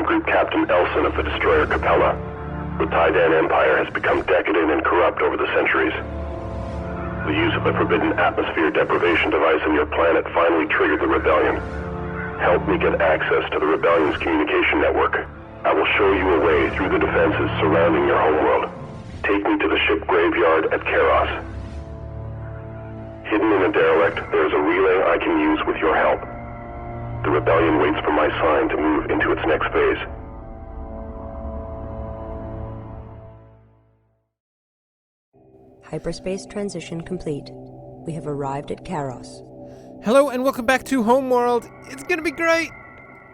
Group Captain Elson of the destroyer Capella. The Taiidan Empire has become decadent and corrupt over the centuries. The use of a forbidden atmosphere deprivation device on your planet finally triggered the rebellion. Help me get access to the rebellion's communication network. I will show you a way through the defenses surrounding your homeworld. Take me to the ship graveyard at Karos. Hidden in a derelict, there is a relay I can use with your help. The rebellion waits for my sign to move into its next phase. Hyperspace transition complete. We have arrived at Karos. Hello and welcome back to Homeworld. It's gonna be great!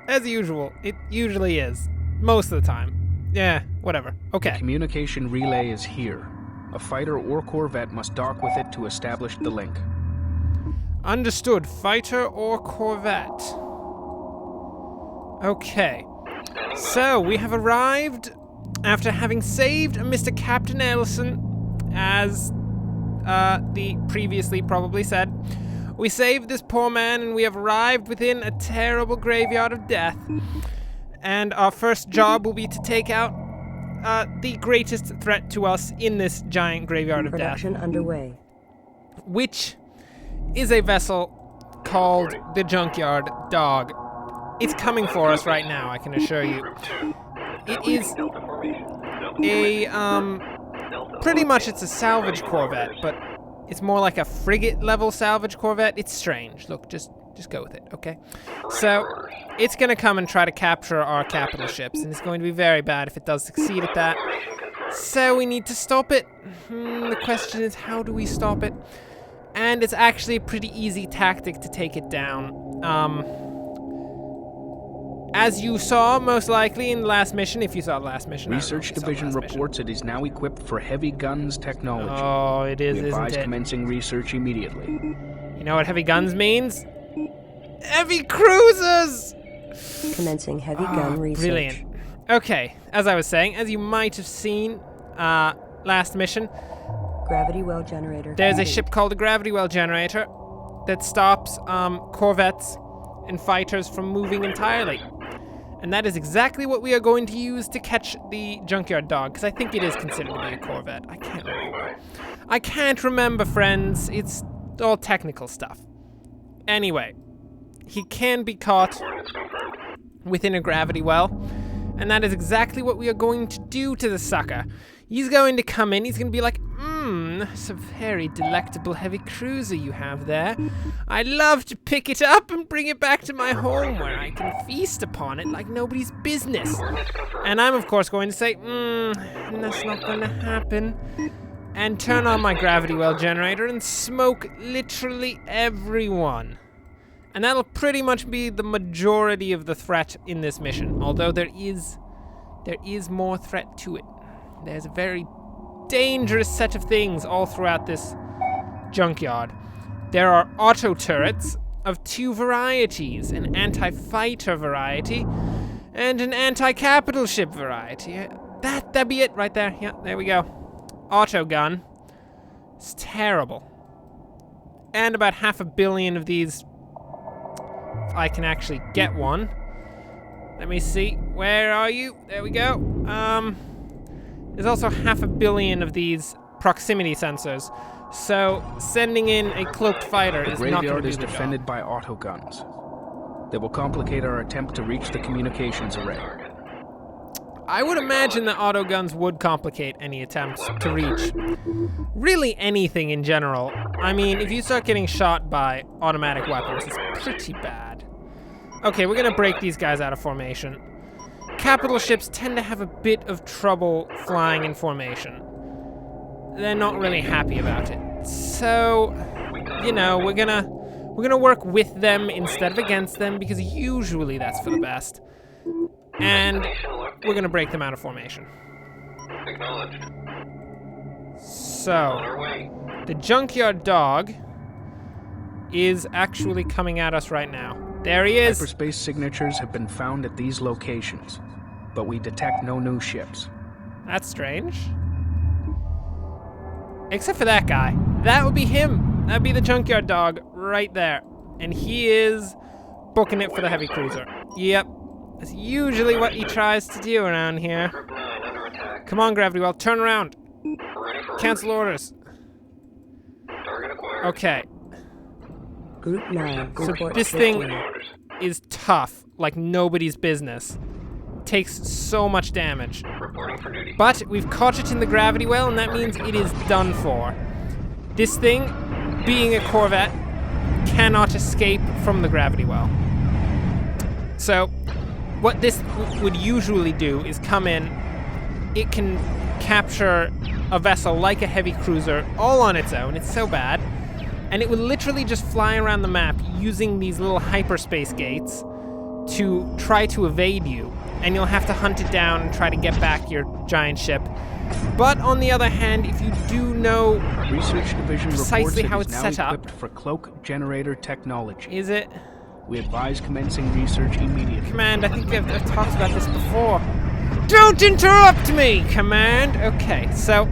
As usual. It usually is. Most of the time. Yeah, whatever. Okay. The communication relay is here. A fighter or corvette must dock with it to establish the link. Understood. Fighter or corvette. Okay, so we have arrived after having saved Mr. Captain Elson, as the previously probably said. We saved this poor man and we have arrived within a terrible graveyard of death. And our first job will be to take out the greatest threat to us in this giant graveyard of death. Production underway. Which is a vessel called the Junkyard Dog. It's coming for us right now, I can assure you. It is a, pretty much it's a salvage corvette, but it's more like a frigate-level salvage corvette. It's strange. Look, just go with it, okay? So, it's gonna come and try to capture our capital ships, and it's going to be very bad if it does succeed at that. So, we need to stop it. The question is, how do we stop it? And it's actually a pretty easy tactic to take it down. As you saw, most likely, in the last mission, if you saw the last mission. Research Division reports it is now equipped for heavy guns technology. Oh, it is, isn't it? Commencing research immediately. You know what heavy guns means? Heavy cruisers! Commencing heavy gun research. Brilliant. Okay, as I was saying, as you might have seen, last mission, Gravity well generator. There's a ship called the Gravity Well Generator that stops corvettes and fighters from moving entirely. And that is exactly what we are going to use to catch the Junkyard Dog, because I think it is considered to be a corvette. I can't remember, friends. It's all technical stuff. Anyway, he can be caught within a gravity well, and that is exactly what we are going to do to the sucker. He's going to come in, he's going to be like, that's a very delectable heavy cruiser you have there. I'd love to pick it up and bring it back to my home where I can feast upon it like nobody's business. And I'm, of course, going to say, that's not going to happen. And turn on my gravity well generator and smoke literally everyone. And that'll pretty much be the majority of the threat in this mission, although there is more threat to it. There's a very dangerous set of things all throughout this junkyard. There are auto turrets of two varieties, an anti-fighter variety and an anti-capital ship variety. That'd be it right there. Yeah, there we go. Auto gun. It's terrible. And about 500 million of these, if I can actually get one. Let me see. Where are you? There we go. There's also 500 million of these proximity sensors, so sending in a cloaked fighter is not going to do the job. The graveyard is defended by autoguns. They will complicate our attempt to reach the communications array. I would imagine that autoguns would complicate any attempts to reach really anything in general. I mean, if you start getting shot by automatic weapons, it's pretty bad. Okay, we're gonna break these guys out of formation. Capital ships tend to have a bit of trouble flying in formation. They're not really happy about it. So, you know, we're gonna work with them instead of against them, because usually that's for the best. And we're gonna break them out of formation. Acknowledged. So, the Junkyard Dog is actually coming at us right now. There he is. Hyperspace signatures have been found at these locations, but we detect no new ships. That's strange. Except for that guy. That would be him. That'd be the junkyard dog right there. And he is booking it for the heavy cruiser. Yep. That's usually what he tries to do around here. Come on, Gravity Well, turn around. Cancel orders. Okay. Group 9. So report this 15. thing is tough, like nobody's business. Takes so much damage. But we've caught it in the gravity well, and that means it is done for. This thing, being a Corvette, cannot escape from the gravity well. So what this would usually do is come in. It can capture a vessel like a heavy cruiser all on its own. It's so bad. And it would literally just fly around the map using these little hyperspace gates to try to evade you. And you'll have to hunt it down and try to get back your giant ship. But on the other hand, if you do know Research Division precisely reports how it it's is now set up, equipped for cloak generator technology. is it? We advise commencing research immediately. Command, I think I've talked about this before. Don't interrupt me, Command! Okay, so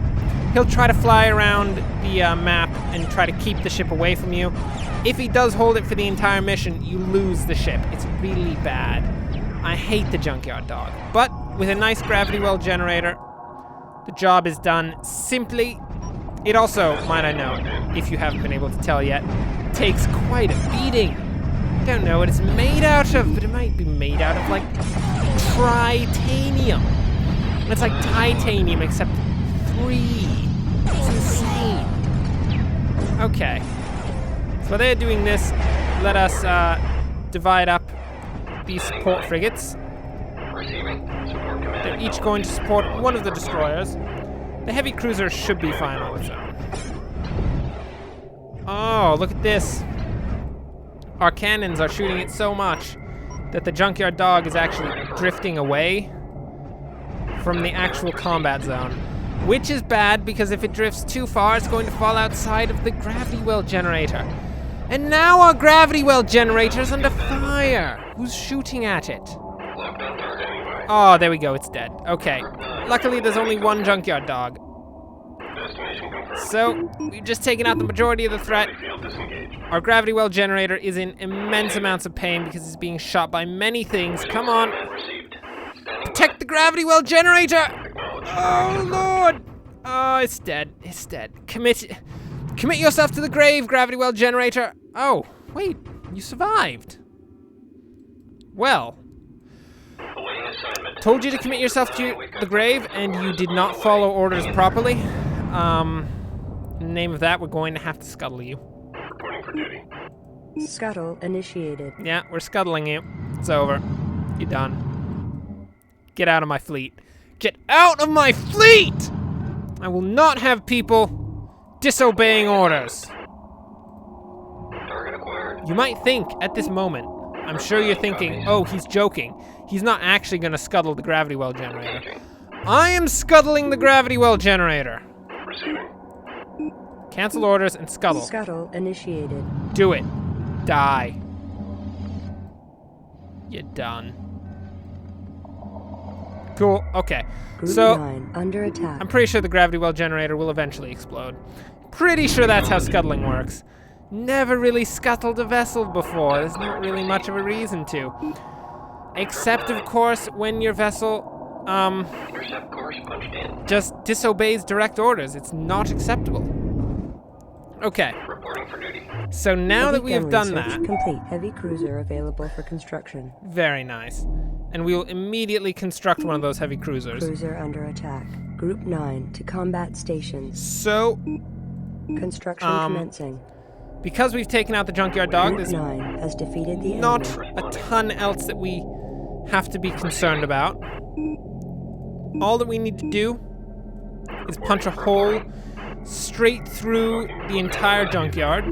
he'll try to fly around the map and try to keep the ship away from you. If he does hold it for the entire mission, you lose the ship. It's really bad. I hate the junkyard dog. But with a nice gravity well generator, the job is done simply. It also, might I note, if you haven't been able to tell yet, takes quite a beating. Don't know what it's made out of, but it might be made out of like tritanium. It's like titanium except 3. It's insane. Okay. So while they're doing this, let us divide up these support frigates. They're each going to support one of the destroyers. The heavy cruiser should be fine on its own. Oh, look at this. Our cannons are shooting it so much that the junkyard dog is actually drifting away from the actual combat zone. Which is bad, because if it drifts too far, it's going to fall outside of the gravity well generator. And now our gravity well generator's under fire. Who's shooting at it? Oh, there we go, it's dead. Okay. Luckily, there's only one junkyard dog. So, we've just taken out the majority of the threat. Our gravity well generator is in immense amounts of pain because it's being shot by many things. Come on. Protect the gravity well generator! Oh, Lord! Oh, it's dead. It's dead. Commit yourself to the grave, gravity well generator. Oh, wait. You survived. Well. Told you to commit yourself to the grave, and you did not follow orders properly. In the name of that, we're going to have to scuttle you. Scuttle initiated. Yeah, we're scuttling you. It's over. You're done. Get out of my fleet. Get out of my fleet! I will not have people disobeying orders. You might think at this moment, I'm sure you're thinking, oh, he's joking. He's not actually going to scuttle the gravity well generator. I am scuttling the gravity well generator. Cancel orders and scuttle. Scuttle initiated. Do it. Die. You're done. Cool. Okay. Group So 9 under attack. I'm pretty sure the gravity well generator will eventually explode. Pretty sure that's how scuttling works. Never really scuttled a vessel before. There's not really much of a reason to. Except, of course, when your vessel, just disobeys direct orders. It's not acceptable. Okay. So now that we have done that... Complete. Heavy cruiser available for construction. Very nice. And we will immediately construct one of those heavy cruisers. Cruiser under attack. Group 9 to combat stations. So... Construction commencing. Because we've taken out the junkyard dog, Group there's 9 has defeated the not enemy. a ton else that we have to be concerned about. All that we need to do is punch a hole straight through the entire junkyard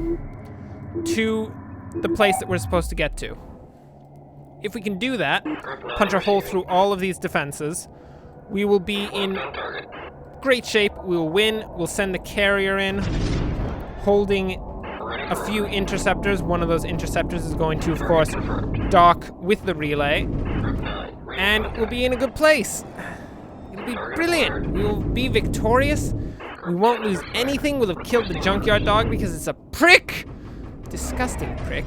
to the place that we're supposed to get to. If we can do that, punch a hole through all of these defenses, we will be in great shape. We will win. We'll send the carrier in, holding a few interceptors. One of those interceptors is going to, of course, dock with the relay. And we'll be in a good place. It'll be brilliant. We will be victorious. We won't lose anything. We'll have killed the junkyard dog because it's a prick. Disgusting prick.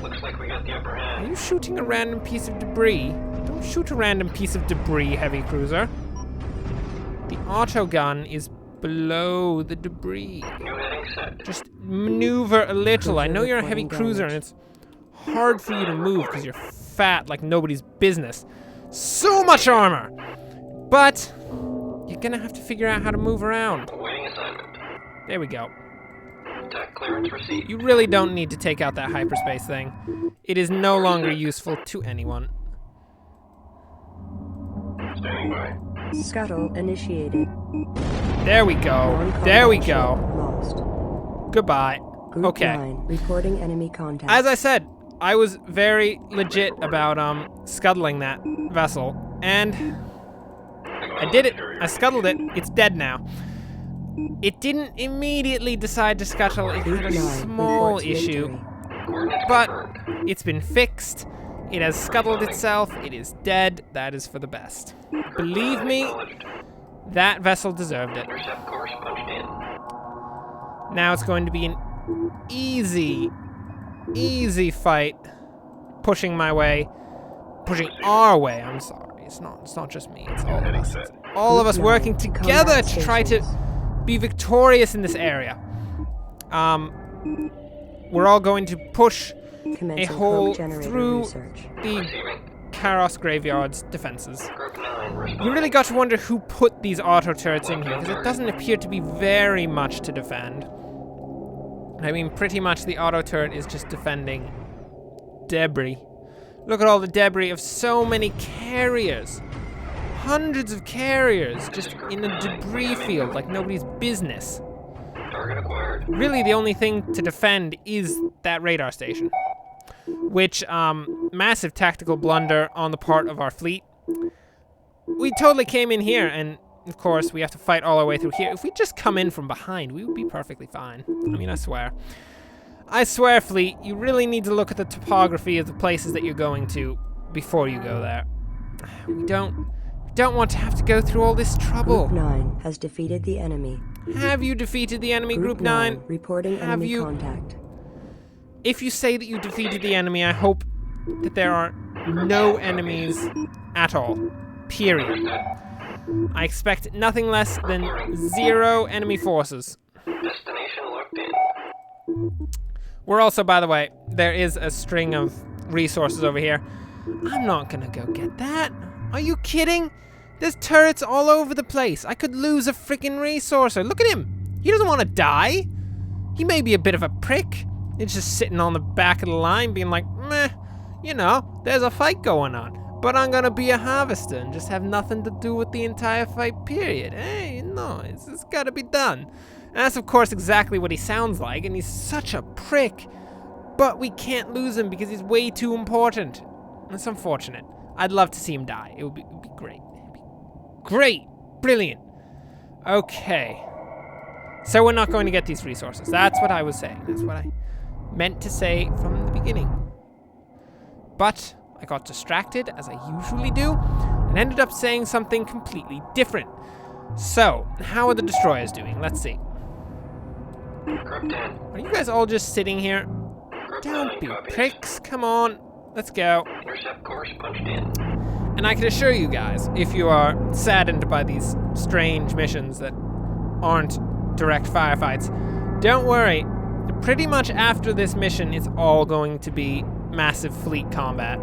Looks like we got the upper hand. Are you shooting a random piece of debris? Don't shoot a random piece of debris, heavy cruiser. The autogun is below the debris. New heading set. Just maneuver a little. I know you're a heavy cruiser and it's hard for you to move because you're fat like nobody's business. So much armor! But you're gonna have to figure out how to move around. Awaiting assignment. There we go. Attack clearance received. You really don't need to take out that hyperspace thing. It is no longer useful to anyone. Standing by. Scuttle initiated. There we go. Non-combat There we ship go. Lost. Goodbye. Group Okay. 9, reporting enemy contact. As I said, I was very legit about scuttling that vessel, and I did it. I scuttled it. It's dead now. It didn't immediately decide to scuttle. It had a Group 9 small reports issue, victory. but it's been fixed. It has scuttled itself. It is dead. That is for the best. Believe me, that vessel deserved it. Intercept course punched in. Now it's going to be an easy fight, pushing my way, pushing our way. I'm sorry, it's not just me. It's all of us. It's all of us Group working 9, together combat to try to stations. be victorious in this area. We're all going to push Commencing hole probe generator through research. the Karos Graveyard's defenses. Group 9 responding. You really got to wonder who put these auto turrets in here, because it doesn't appear to be very much to defend. I mean, pretty much the auto turret is just defending debris. Look at all the debris of so many carriers. Hundreds of carriers just in a debris field like nobody's business. Target acquired. Really, the only thing to defend is that radar station. Which, massive tactical blunder on the part of our fleet. We totally came in here, and of course, we have to fight all our way through here. If we just come in from behind, we would be perfectly fine. I mean, I swear. I swear, fleet, you really need to look at the topography of the places that you're going to before you go there. We don't want to have to go through all this trouble. Group 9 has defeated the enemy. Have you defeated the enemy, Group 9? Reporting Have enemy you? contact. If you say that you defeated the enemy, I hope that there are no enemies at all. Period. I expect nothing less than 0 enemy forces. Destination locked in. We're also, by the way, there is a string of resources over here. I'm not gonna go get that. Are you kidding? There's turrets all over the place. I could lose a freaking resourcer. Look at him. He doesn't want to die. He may be a bit of a prick. He's just sitting on the back of the line being like, meh, you know, there's a fight going on. But I'm gonna be a harvester and just have nothing to do with the entire fight, period. Hey, no, it's gotta be done. And that's, of course, exactly what he sounds like, and he's such a prick. But we can't lose him because he's way too important. It's unfortunate. I'd love to see him die. It would be great. It'd be great. Brilliant. Okay. So we're not going to get these resources. That's what I was saying. That's what I meant to say from the beginning. But I got distracted, as I usually do, and ended up saying something completely different. So, how are the destroyers doing? Let's see. Group 10. Are you guys all just sitting here? Group Don't 9 be copies. pricks. Come on. Let's go. Intercept course punched in. And I can assure you guys, if you are saddened by these strange missions that aren't direct firefights, don't worry. Pretty much after this mission, it's all going to be massive fleet combat.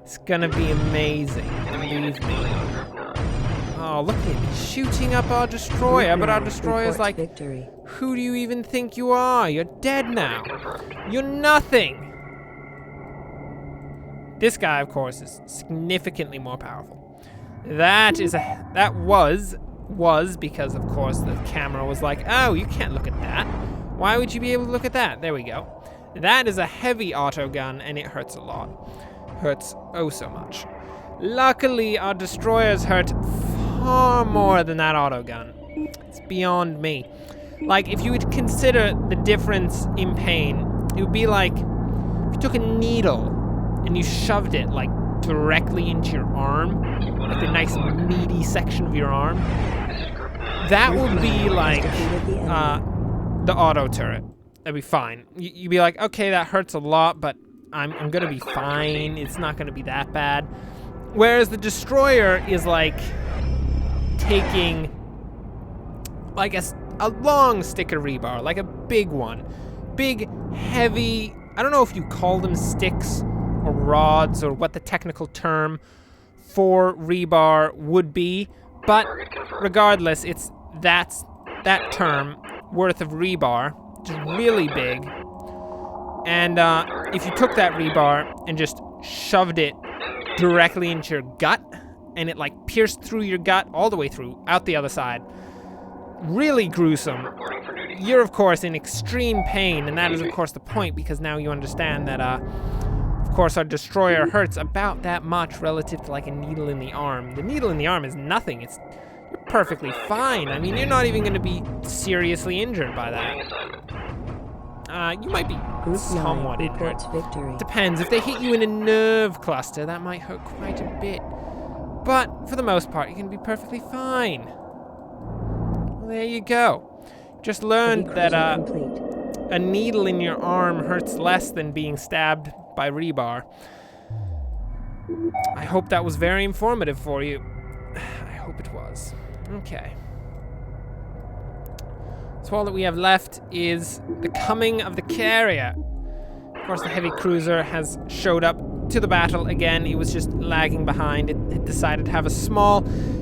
It's gonna be amazing. Enemy Believe units me. building on Group 9. Oh, look at him shooting up our destroyer, Group but our 9 destroyer's reports like, victory. who do you even think you are? You're dead now. Confirmed. You're nothing. This guy, of course, is significantly more powerful. That was because, of course, the camera was like, oh, you can't look at that. Why would you be able to look at that? There we go. That is a heavy auto gun, and it hurts a lot. Hurts oh so much. Luckily, our destroyers hurt far more than that auto gun. It's beyond me. Like, if you would consider the difference in pain, it would be like if you took a needle and you shoved it, like, directly into your arm, like the nice meaty section of your arm. That would be like the auto turret. That'd be fine. You'd be like, okay, that hurts a lot, but I'm gonna be fine. It's not gonna be that bad. Whereas the destroyer is like taking like a long stick of rebar, like a big one. Big, heavy, I don't know if you call them sticks or rods or what the technical term for rebar would be, but regardless, it's that term worth of rebar, just really big. And if you took that rebar and just shoved it directly into your gut, and it like pierced through your gut all the way through, out the other side, really gruesome. You're of course in extreme pain, and that is of course the point, because now you understand that of course our destroyer hurts about that much relative to like a needle in the arm. The needle in the arm is nothing. You're perfectly fine. I mean, you're not even going to be seriously injured by that. You might be somewhat injured. Depends. If they hit you in a nerve cluster, that might hurt quite a bit. But for the most part, you're going to be perfectly fine. Well, there you go. Just learned that a needle in your arm hurts less than being stabbed by rebar. I hope that was very informative for you. I hope it was. Okay. So all that we have left is the coming of the carrier. Of course, the heavy cruiser has showed up to the battle again. It was just lagging behind. It decided to have a small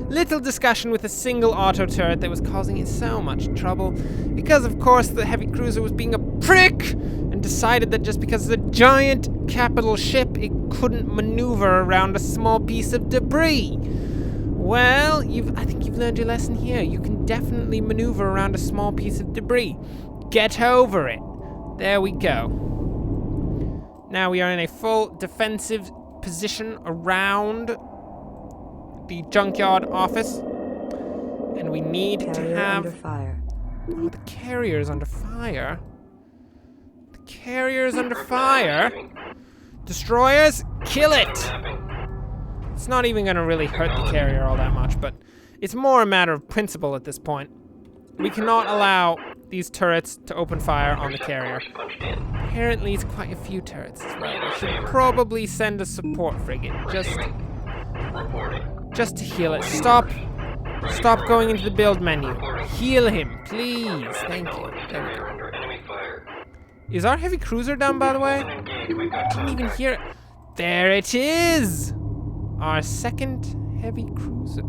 little discussion with a single auto turret that was causing it so much trouble, because of course the heavy cruiser was being a prick and decided that just because it's a giant capital ship, it couldn't maneuver around a small piece of debris. Well, I think you've learned your lesson here. You can definitely maneuver around a small piece of debris. Get over it. There we go. Now we are in a full defensive position around the junkyard office. And we need to have... Under fire. Oh, the carrier is under fire. The carrier is under fire. Destroyers, kill it! It's not even going to really hurt the carrier all that much, but it's more a matter of principle at this point. We cannot allow these turrets to open fire on the carrier. Apparently it's quite a few turrets as well. We should probably send a support frigate just to heal it. Stop going into the build menu. Heal him, please. Thank you. There we go. Is our heavy cruiser down, by the way? I didn't even hear it. There it is! Our second heavy cruiser.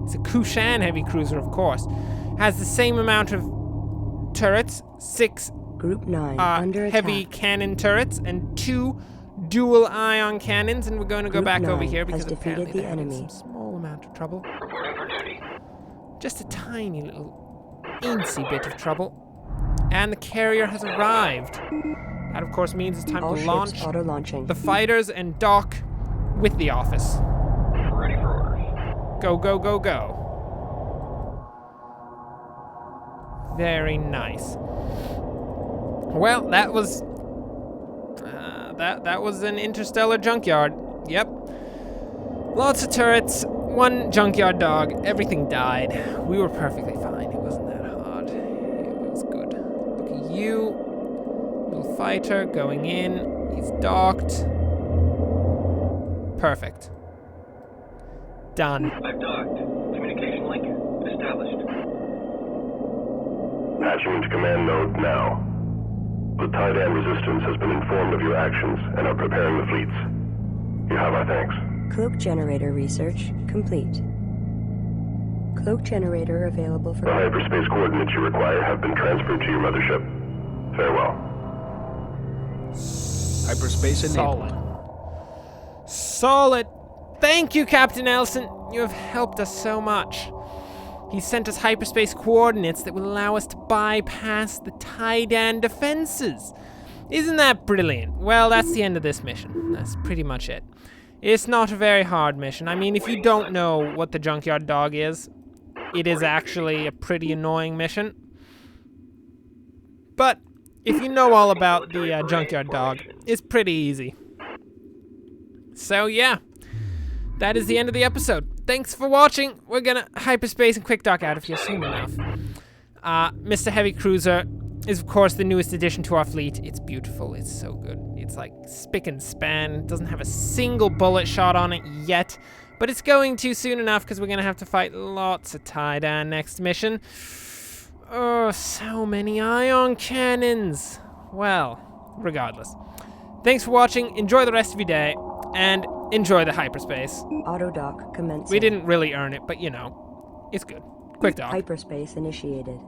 It's a Kushan heavy cruiser, of course. Has the same amount of turrets, 6 Group 9 under heavy attack. cannon turrets and 2 dual ion cannons, and we're going to go Group back over 9 here because has defeated apparently the they're in enemy. some small amount of trouble. Just a tiny little incy bit of trouble. And the carrier has arrived. That of course means it's time All to ships launch auto-launching. the fighters and dock with the office. Ready for orders. Go, go, go, go. Very nice. Well, that was that was an interstellar junkyard. Yep. Lots of turrets, 1 junkyard dog. Everything died. We were perfectly fine. It wasn't that hard. It was good. Look at you, little fighter going in. He's docked. Perfect. Done. I've docked. Communication link established. Patching into command node now. The Taiidan resistance has been informed of your actions and are preparing the fleets. You have our thanks. Cloak generator research complete. Cloak generator available for... The hyperspace coordinates you require have been transferred to your mothership. Farewell. Hyperspace enabled. Solid. Solid. Thank you, Captain Elson. You have helped us so much. He sent us hyperspace coordinates that will allow us to bypass the Taiidan defenses. Isn't that brilliant? Well, that's the end of this mission. That's pretty much it. It's not a very hard mission. I mean, if you don't know what the junkyard dog is, it is actually a pretty annoying mission. But if you know all about the junkyard dog, it's pretty easy. So yeah, that is the end of the episode. Thanks for watching. We're gonna hyperspace and quick dock out of here soon enough. Mr. Heavy Cruiser is of course the newest addition to our fleet. It's beautiful, it's so good. It's like spick and span. It doesn't have a single bullet shot on it yet, but it's going to soon enough because we're gonna have to fight lots of Taiidan next mission. Oh, so many ion cannons. Well, regardless. Thanks for watching, enjoy the rest of your day, and enjoy the hyperspace. Auto dock commencing. We didn't really earn it, but you know, it's good. Quick dock. Hyperspace initiated.